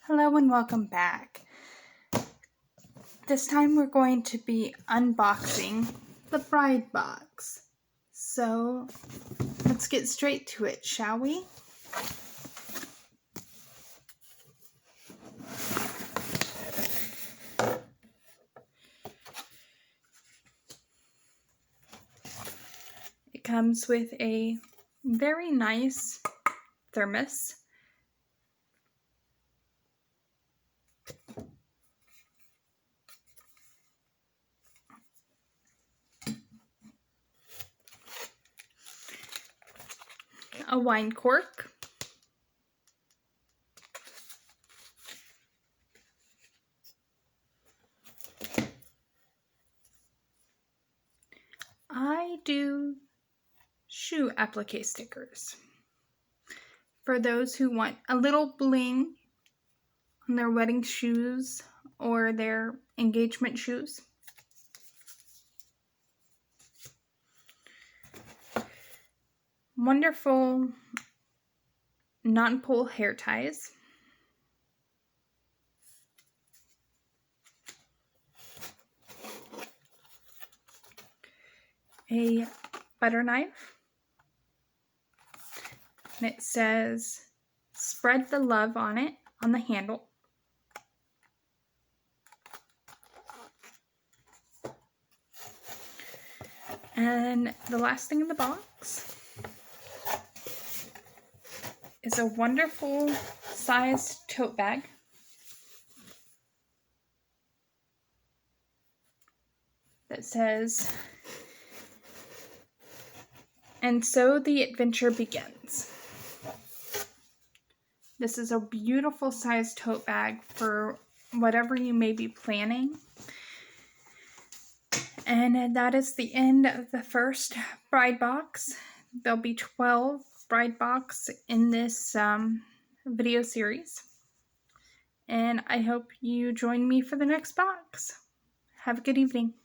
Hello and welcome back. This time we're going to be unboxing the Bride Box. So let's get straight to it, shall we? It comes with a very nice thermos. A wine cork. I do shoe applique stickers for those who want a little bling on their wedding shoes or their engagement shoes. Wonderful non-pull hair ties. A butter knife. And it says, spread the love on it, on the handle. And the last thing in the box is a wonderful sized tote bag. That says, and so the adventure begins. This is a beautiful sized tote bag for whatever you may be planning. And that is the end of the first Bride Box. There'll be 12 Bride Box in this video series. And I hope you join me for the next box. Have a good evening.